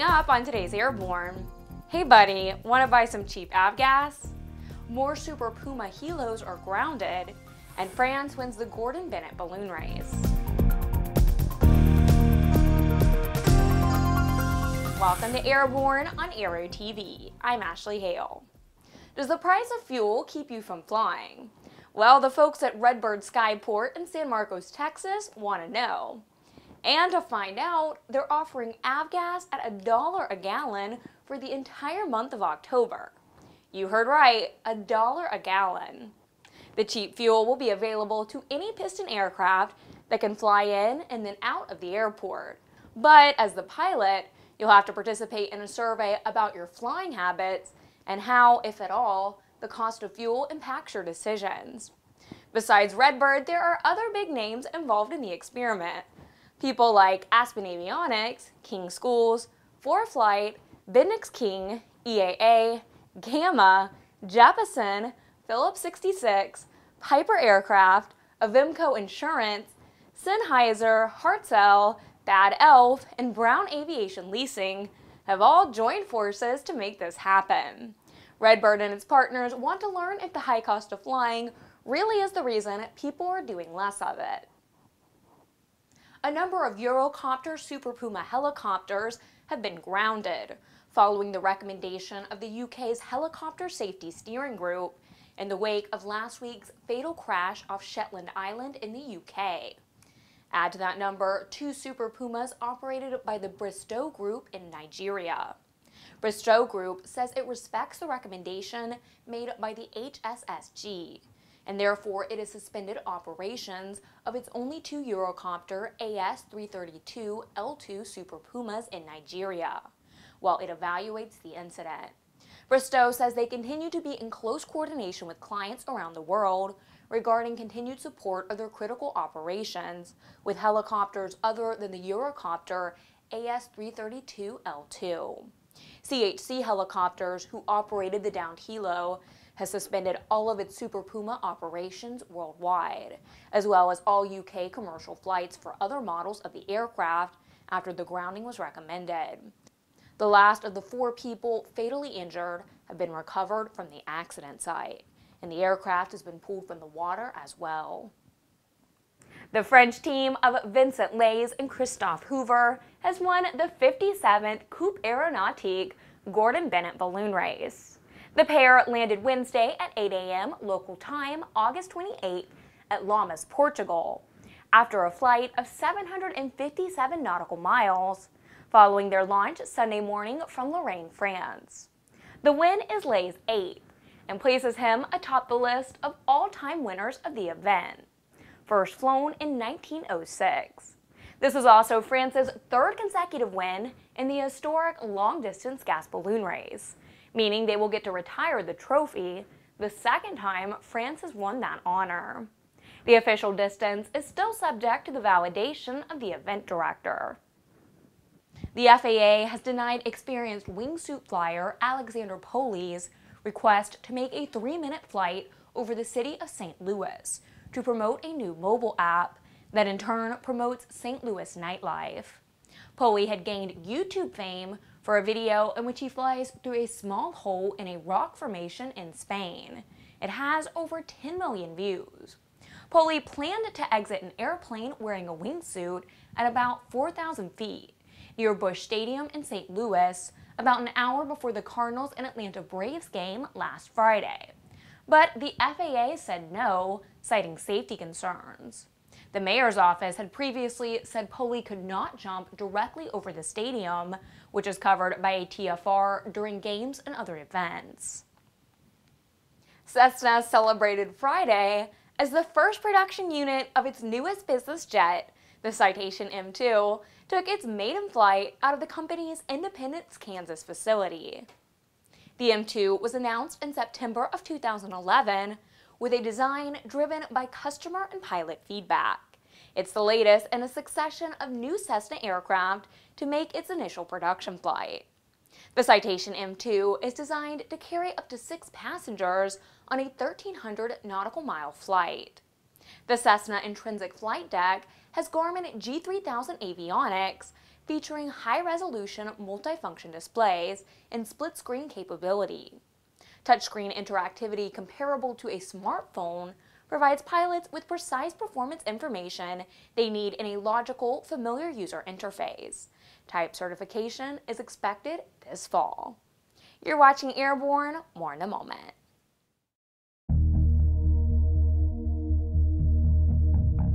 up on today's Airborne. Hey buddy, want to buy some cheap AvGas? More Super Puma helos are grounded, and France wins the Gordon Bennett balloon race. Welcome to Airborne on Aero-TV. I'm Ashley Hale. Does the price of fuel keep you from flying? Well, the folks at Redbird Skyport in San Marcos, Texas want to know. And to find out, they're offering AvGas at $1 a gallon for the entire month of October. You heard right, $1 a gallon. The cheap fuel will be available to any piston aircraft that can fly in and then out of the airport. But as the pilot, you'll have to participate in a survey about your flying habits and how, if at all, the cost of fuel impacts your decisions. Besides Redbird, there are other big names involved in the experiment. People like Aspen Avionics, King Schools, ForeFlight, Bendix King, EAA, Gamma, Jeppesen, Phillips 66, Piper Aircraft, Avimco Insurance, Sennheiser, Hartzell, Bad Elf, and Brown Aviation Leasing have all joined forces to make this happen. Redbird and its partners want to learn if the high cost of flying really is the reason people are doing less of it. A number of Eurocopter Super Puma helicopters have been grounded, following the recommendation of the UK's Helicopter Safety Steering Group in the wake of last week's fatal crash off Shetland Island in the UK. Add to that number 2 Super Pumas operated by the Bristow Group in Nigeria. Bristow Group says it respects the recommendation made by the HSSG, and therefore it has suspended operations of its only 2 Eurocopter AS-332L2 Super Pumas in Nigeria, while it evaluates the incident. Bristow says they continue to be in close coordination with clients around the world regarding continued support of their critical operations with helicopters other than the Eurocopter AS-332L2. CHC Helicopters, who operated the downed helo, has suspended all of its Super Puma operations worldwide, as well as all UK commercial flights for other models of the aircraft after the grounding was recommended. The last of the 4 people fatally injured have been recovered from the accident site, and the aircraft has been pulled from the water as well. The French team of Vincent Leÿs and Christophe Houver has won the 57th Coupe Aéronautique Gordon Bennett balloon race. The pair landed Wednesday at 8 a.m. local time, August 28th, at Lamas, Portugal, after a flight of 757 nautical miles, following their launch Sunday morning from Lorraine, France. The win is Leÿs' 8th and places him atop the list of all-time winners of the event, first flown in 1906. This is also France's 3rd consecutive win in the historic long-distance gas balloon race, meaning they will get to retire the trophy, the 2nd time France has won that honor. The official distance is still subject to the validation of the event director. The FAA has denied experienced wingsuit flyer Alexander Poli's request to make a 3-minute flight over the city of St. Louis to promote a new mobile app that in turn promotes St. Louis nightlife. Poli had gained YouTube fame for a video in which he flies through a small hole in a rock formation in Spain. It has over 10 million views. Poli planned to exit an airplane wearing a wingsuit at about 4,000 feet near Busch Stadium in St. Louis about an hour before the Cardinals and Atlanta Braves game last Friday. But the FAA said no, citing safety concerns. The mayor's office had previously said Poli could not jump directly over the stadium, which is covered by a TFR during games and other events. Cessna celebrated Friday as the first production unit of its newest business jet, the Citation M2, took its maiden flight out of the company's Independence, Kansas facility. The M2 was announced in September of 2011 with a design driven by customer and pilot feedback. It's the latest in a succession of new Cessna aircraft to make its initial production flight. The Citation M2 is designed to carry up to 6 passengers on a 1,300 nautical mile flight. The Cessna intrinsic flight deck has Garmin G3000 avionics, featuring high-resolution multifunction displays and split-screen capability. Touchscreen interactivity comparable to a smartphone provides pilots with precise performance information they need in a logical, familiar user interface. Type certification is expected this fall. You're watching Airborne, more in a moment.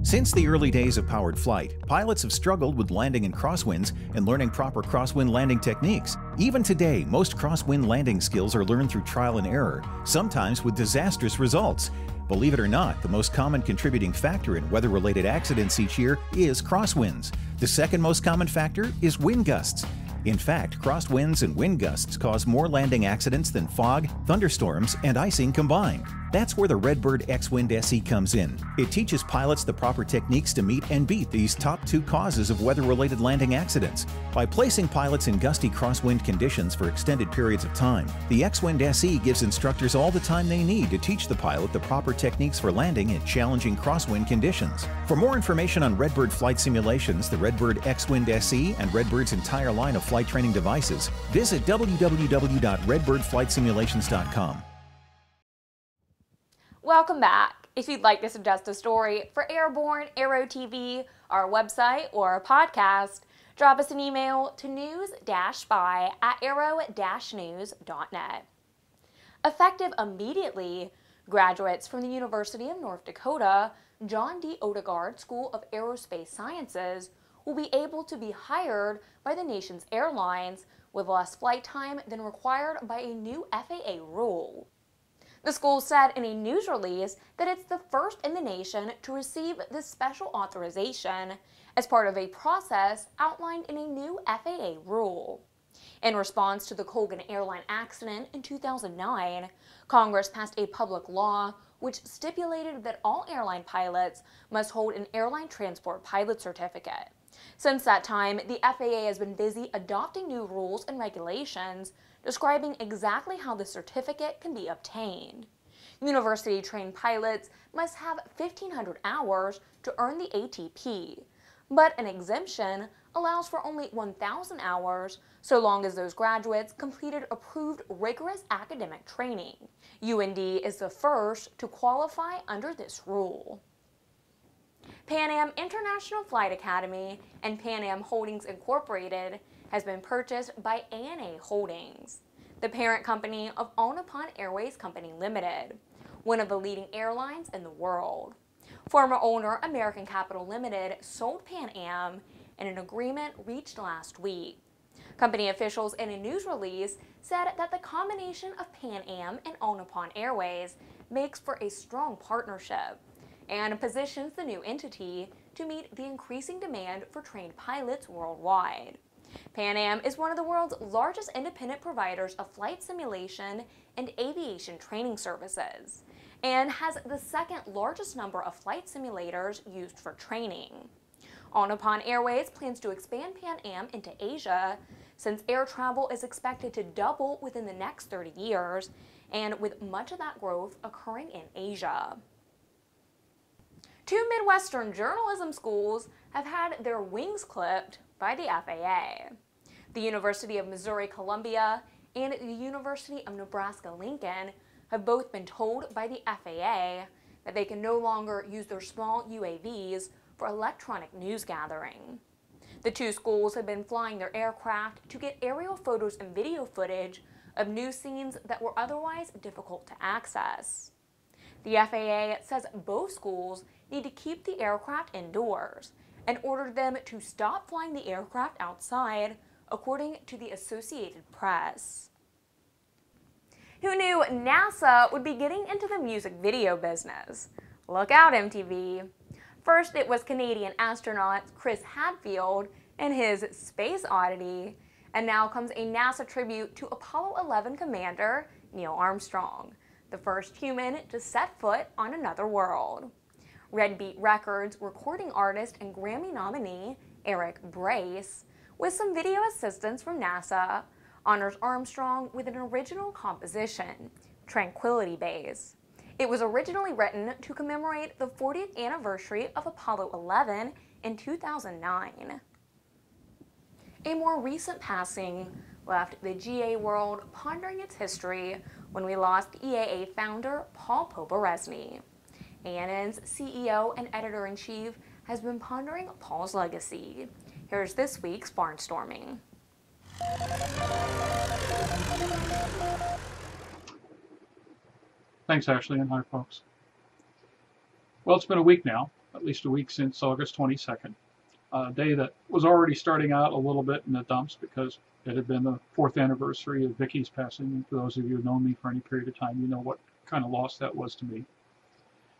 Since the early days of powered flight, pilots have struggled with landing in crosswinds and learning proper crosswind landing techniques. Even today, most crosswind landing skills are learned through trial and error, sometimes with disastrous results. Believe it or not, the most common contributing factor in weather-related accidents each year is crosswinds. The second most common factor is wind gusts. In fact, crosswinds and wind gusts cause more landing accidents than fog, thunderstorms, and icing combined. That's where the Redbird X-Wind SE comes in. It teaches pilots the proper techniques to meet and beat these top two causes of weather-related landing accidents. By placing pilots in gusty crosswind conditions for extended periods of time, the X-Wind SE gives instructors all the time they need to teach the pilot the proper techniques for landing in challenging crosswind conditions. For more information on Redbird flight simulations, the Redbird X-Wind SE, and Redbird's entire line of flight training devices, visit www.redbirdflightsimulations.com. Welcome back. If you'd like to suggest a story for Airborne, Aero-TV, our website, or our podcast, drop us an email to news-by@aero-news.net. Effective immediately, graduates from the University of North Dakota John D. Odegaard School of Aerospace Sciences will be able to be hired by the nation's airlines with less flight time than required by a new FAA rule. The school said in a news release that it's the first in the nation to receive this special authorization as part of a process outlined in a new FAA rule. In response to the Colgan Airline accident in 2009, Congress passed a public law which stipulated that all airline pilots must hold an airline transport pilot certificate. Since that time, the FAA has been busy adopting new rules and regulations describing exactly how the certificate can be obtained. University-trained pilots must have 1,500 hours to earn the ATP, but an exemption allows for only 1,000 hours so long as those graduates completed approved rigorous academic training. UND is the first to qualify under this rule. Pan Am International Flight Academy and Pan Am Holdings Incorporated has been purchased by ANA Holdings, the parent company of All Nippon Airways Company Limited, one of the leading airlines in the world. Former owner American Capital Limited sold Pan Am in an agreement reached last week. Company officials in a news release said that the combination of Pan Am and All Nippon Airways makes for a strong partnership and positions the new entity to meet the increasing demand for trained pilots worldwide. Pan Am is one of the world's largest independent providers of flight simulation and aviation training services, and has the second largest number of flight simulators used for training. All Nippon Airways plans to expand Pan Am into Asia, since air travel is expected to double within the next 30 years, and with much of that growth occurring in Asia. Two Midwestern journalism schools have had their wings clipped by the FAA. The University of Missouri-Columbia and the University of Nebraska-Lincoln have both been told by the FAA that they can no longer use their small UAVs for electronic news gathering. The two schools have been flying their aircraft to get aerial photos and video footage of news scenes that were otherwise difficult to access. The FAA says both schools need to keep the aircraft indoors and ordered them to stop flying the aircraft outside, according to the Associated Press. Who knew NASA would be getting into the music video business? Look out, MTV. First, it was Canadian astronaut Chris Hadfield and his Space Oddity, and now comes a NASA tribute to Apollo 11 commander Neil Armstrong, the first human to set foot on another world. Redbeat Records recording artist and Grammy nominee Eric Brace, with some video assistance from NASA, honors Armstrong with an original composition, Tranquility Base. It was originally written to commemorate the 40th anniversary of Apollo 11 in 2009. A more recent passing left the GA world pondering its history when we lost EAA founder Paul Poberezny. ANN's CEO and editor-in-chief has been pondering Paul's legacy. Here's this week's Barnstorming. Thanks, Ashley, and hi, folks. Well, it's been a week now, at least a week since August 22nd, a day that was already starting out a little bit in the dumps because it had been the 4th anniversary of Vicky's passing. And for those of you who know me for any period of time, you know what kind of loss that was to me.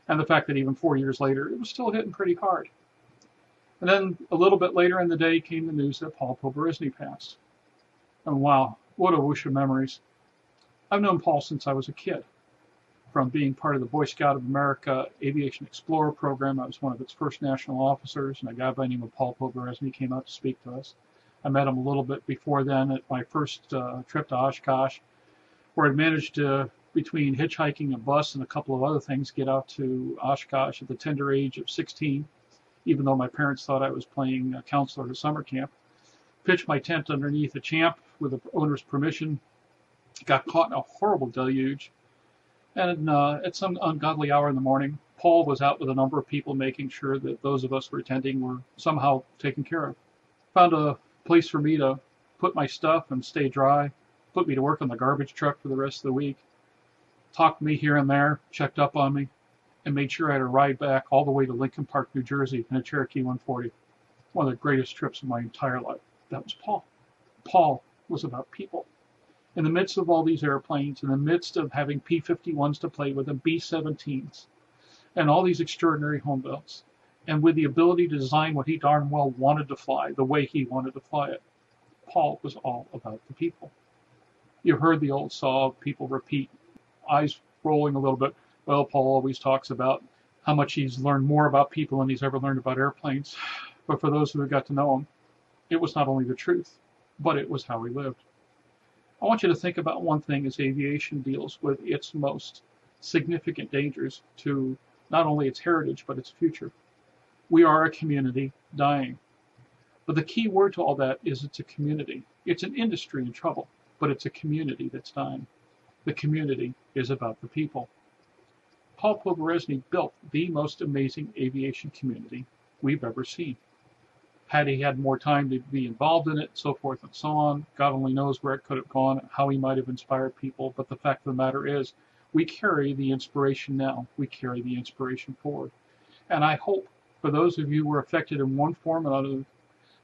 And the fact that even 4 years later, it was still hitting pretty hard. And then a little bit later in the day came the news that Paul Poberezny passed. And wow, what a whoosh of memories. I've known Paul since I was a kid. From being part of the Boy Scout of America Aviation Explorer program, I was one of its first national officers, and a guy by the name of Paul Poberezny came out to speak to us. I met him a little bit before then at my first trip to Oshkosh, where I managed to, between hitchhiking, a bus, and a couple of other things, get out to Oshkosh at the tender age of 16, even though my parents thought I was playing counselor at summer camp. Pitched my tent underneath a Champ with the owner's permission, got caught in a horrible deluge. And at some ungodly hour in the morning, Paul was out with a number of people making sure that those of us who were attending were somehow taken care of. Found a place for me to put my stuff and stay dry, put me to work on the garbage truck for the rest of the week, talked to me here and there, checked up on me, and made sure I had a ride back all the way to Lincoln Park, New Jersey in a Cherokee 140. One of the greatest trips of my entire life. That was Paul. Paul was about people. In the midst of all these airplanes, in the midst of having P-51s to play with and B-17s, and all these extraordinary home builds, and with the ability to design what he darn well wanted to fly, the way he wanted to fly it, Paul was all about the people. You heard the old saw of people repeat, eyes rolling a little bit. Well, Paul always talks about how much he's learned more about people than he's ever learned about airplanes. But for those who got to know him, it was not only the truth, but it was how he lived. I want you to think about one thing as aviation deals with its most significant dangers to not only its heritage, but its future. We are a community dying. But the key word to all that is it's a community. It's an industry in trouble, but it's a community that's dying. The community is about the people. Paul Poberezny built the most amazing aviation community we've ever seen. Had he had more time to be involved in it, so forth and so on, God only knows where it could have gone, how he might have inspired people. But the fact of the matter is, we carry the inspiration now. We carry the inspiration forward. And I hope for those of you who were affected in one form or another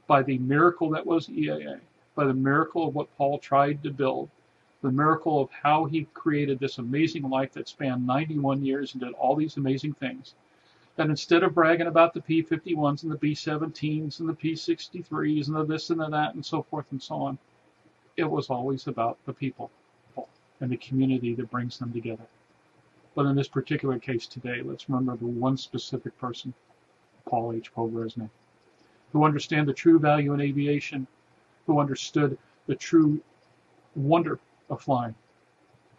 by the miracle that was EAA, by the miracle of what Paul tried to build, the miracle of how he created this amazing life that spanned 91 years and did all these amazing things, that instead of bragging about the P-51s and the B-17s and the P-63s and the this and the that and so forth and so on, it was always about the people and the community that brings them together. But in this particular case today, let's remember one specific person, Paul H. Poberezny, who understood the true value in aviation, who understood the true wonder of flying.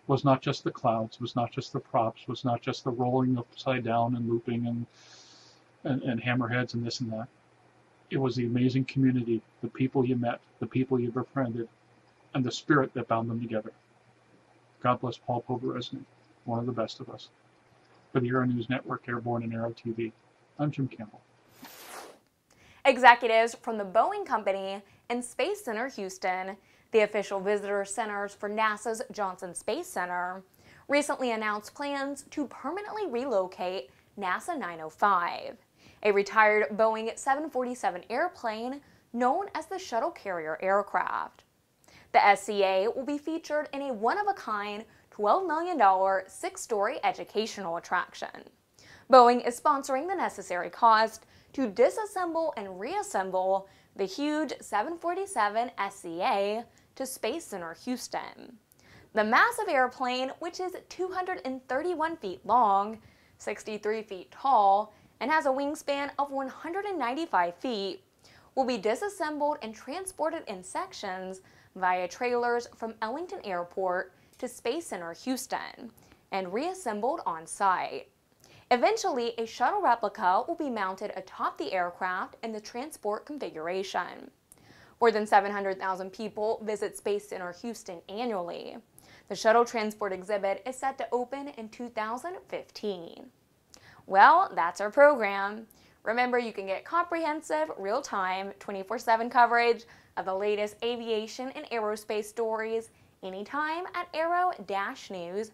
Was not just the clouds, was not just the props, was not just the rolling upside down and looping and hammerheads and this and that. It was the amazing community, the people you met, the people you befriended, and the spirit that bound them together. God bless Paul Poberezny, one of the best of us. For the Aero-News Network, Airborne and Aero-TV, I'm Jim Campbell. Executives from the Boeing Company and Space Center Houston, the official visitor centers for NASA's Johnson Space Center, recently announced plans to permanently relocate NASA 905, a retired Boeing 747 airplane known as the shuttle carrier aircraft. The SCA will be featured in a one-of-a-kind $12 million 6-story educational attraction. Boeing is sponsoring the necessary cost to disassemble and reassemble the huge 747 SCA to Space Center Houston. The massive airplane, which is 231 feet long, 63 feet tall, and has a wingspan of 195 feet, will be disassembled and transported in sections via trailers from Ellington Airport to Space Center Houston, and reassembled on site. Eventually, a shuttle replica will be mounted atop the aircraft in the transport configuration. More than 700,000 people visit Space Center Houston annually. The shuttle transport exhibit is set to open in 2015. Well, that's our program. Remember, you can get comprehensive, real-time, 24/7 coverage of the latest aviation and aerospace stories anytime at aero-news.net.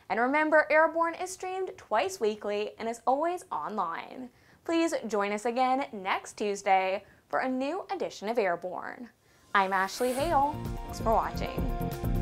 And remember, Airborne is streamed twice weekly and is always online. Please join us again next Tuesday for a new edition of Airborne. I'm Ashley Hale. Thanks for watching.